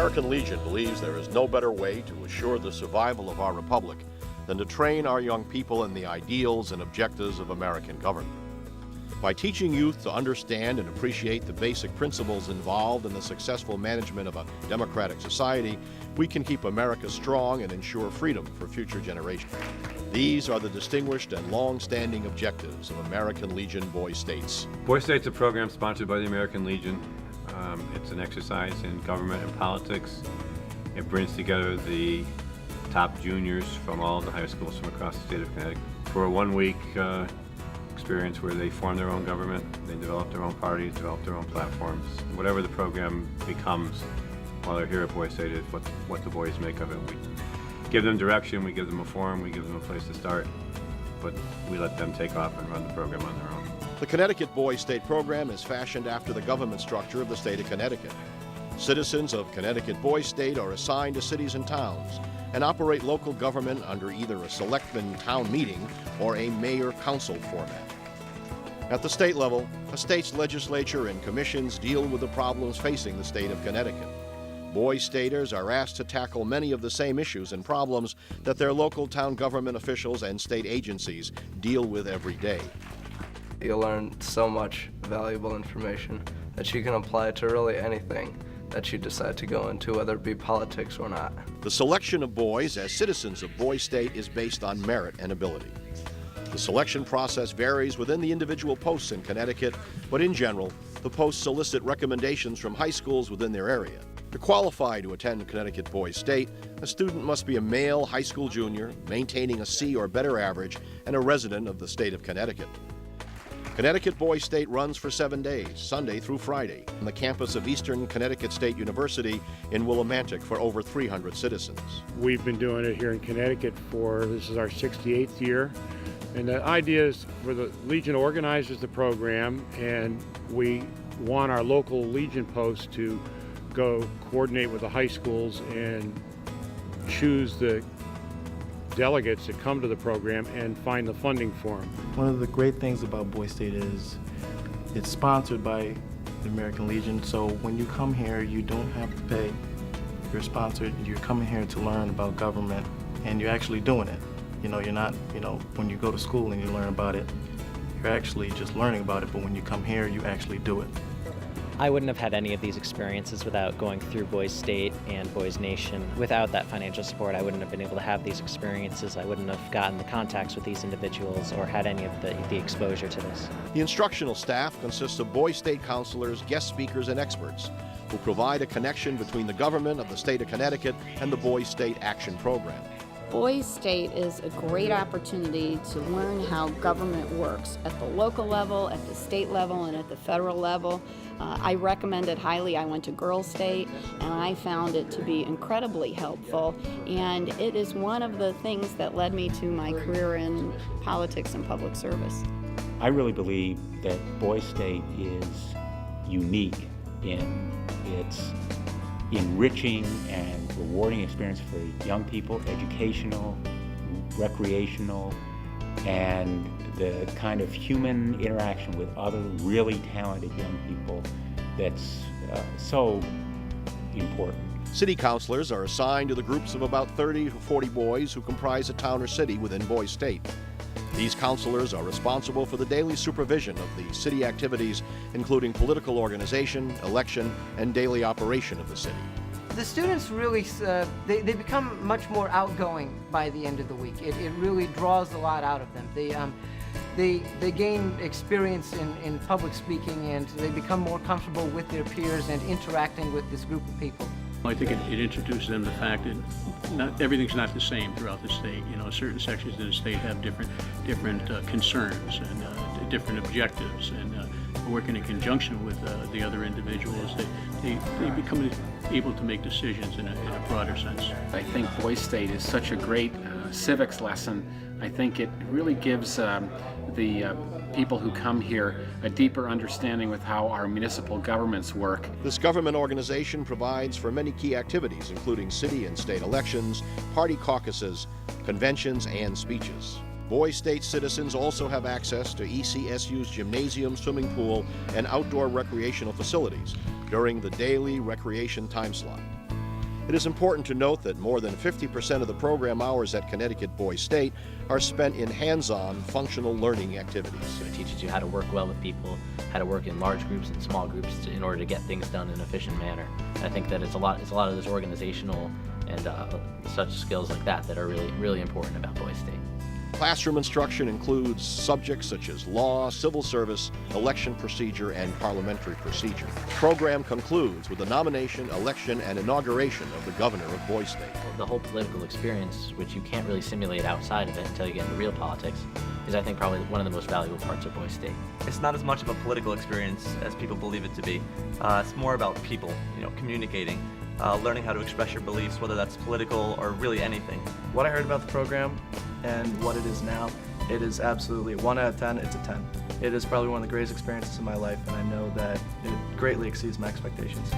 American Legion believes there is no better way to assure the survival of our republic than to train our young people in the ideals and objectives of American government. By teaching youth to understand and appreciate the basic principles involved in the successful management of a democratic society, we can keep America strong and ensure freedom for future generations. These are the distinguished and long-standing objectives of American Legion Boy States. Boy State's a program sponsored by the American Legion. It's an exercise in government and politics. It brings together the top juniors from all the high schools from across the state of Connecticut for a one-week experience where they form their own government, they develop their own parties, develop their own platforms. Whatever the program becomes while they're here at Boy State is what the boys make of it. We give them direction, we give them a forum, we give them a place to start, but we let them take off and run the program on their own. The Connecticut Boy State program is fashioned after the government structure of the state of Connecticut. Citizens of Connecticut Boy State are assigned to cities and towns and operate local government under either a selectman town meeting or a mayor-council format. At the state level, a state's legislature and commissions deal with the problems facing the state of Connecticut. Boy Staters are asked to tackle many of the same issues and problems that their local town government officials and state agencies deal with every day. You'll learn so much valuable information that you can apply to really anything that you decide to go into, whether it be politics or not. The selection of boys as citizens of Boy State is based on merit and ability. The selection process varies within the individual posts in Connecticut, but in general, the posts solicit recommendations from high schools within their area. To qualify to attend Connecticut Boy State, a student must be a male high school junior, maintaining a C or better average, and a resident of the state of Connecticut. Connecticut Boy State runs for 7 days, Sunday through Friday, on the campus of Eastern Connecticut State University in Willimantic for over 300 citizens. We've been doing it here in Connecticut this is our 68th year. And the idea is for the Legion organizes the program, and we want our local Legion posts to go coordinate with the high schools and choose the delegates that come to the program and find the funding for them. One of the great things about Boy State is it's sponsored by the American Legion, so when you come here, you don't have to pay. You're sponsored, you're coming here to learn about government, and you're actually doing it. You know, you're not, when you go to school and you learn about it, you're actually just learning about it, but when you come here, you actually do it. I wouldn't have had any of these experiences without going through Boys State and Boys Nation. Without that financial support, I wouldn't have been able to have these experiences. I wouldn't have gotten the contacts with these individuals or had any of the exposure to this. The instructional staff consists of Boy State counselors, guest speakers, and experts who provide a connection between the government of the state of Connecticut and the Boy State Action Program. Boy State is a great opportunity to learn how government works at the local level, at the state level, and at the federal level. I recommend it highly. I went to Girls State, and I found it to be incredibly helpful, and it is one of the things that led me to my career in politics and public service. I really believe that Boy State is unique in its enriching and rewarding experience for young people, educational, recreational, and the kind of human interaction with other really talented young people that's so important. City councilors are assigned to the groups of about 30 to 40 boys who comprise a town or city within Boy State. These counselors are responsible for the daily supervision of the city activities, including political organization, election, and daily operation of the city. The students really, they become much more outgoing by the end of the week. It really draws a lot out of them. They gain experience in public speaking, and they become more comfortable with their peers and interacting with this group of people. I think it introduces them to the fact that everything's not the same throughout the state. Certain sections of the state have different concerns and different objectives, and working in conjunction with the other individuals, they become able to make decisions in a broader sense. I think Boy State is such a great civics lesson. I think it really gives the people who come here a deeper understanding with how our municipal governments work. This government organization provides for many key activities, including city and state elections, party caucuses, conventions, and speeches. Boy State citizens also have access to ECSU's gymnasium, swimming pool, and outdoor recreational facilities during the daily recreation time slot. It is important to note that more than 50% of the program hours at Connecticut Boys State are spent in hands-on functional learning activities. It teaches you how to work well with people, how to work in large groups and small groups in order to get things done in an efficient manner. And I think that it's a lot of this organizational and such skills like that that are really important about Boys State. Classroom instruction includes subjects such as law, civil service, election procedure, and parliamentary procedure. The program concludes with the nomination, election, and inauguration of the governor of Boys State. The whole political experience, which you can't really simulate outside of it until you get into real politics, is I think probably one of the most valuable parts of Boys State. It's not as much of a political experience as people believe it to be. It's more about people, communicating, learning how to express your beliefs, whether that's political or really anything. What I heard about the program and what it is now, it is absolutely 1 out of 10, it's a 10. It is probably one of the greatest experiences in my life, and I know that it greatly exceeds my expectations.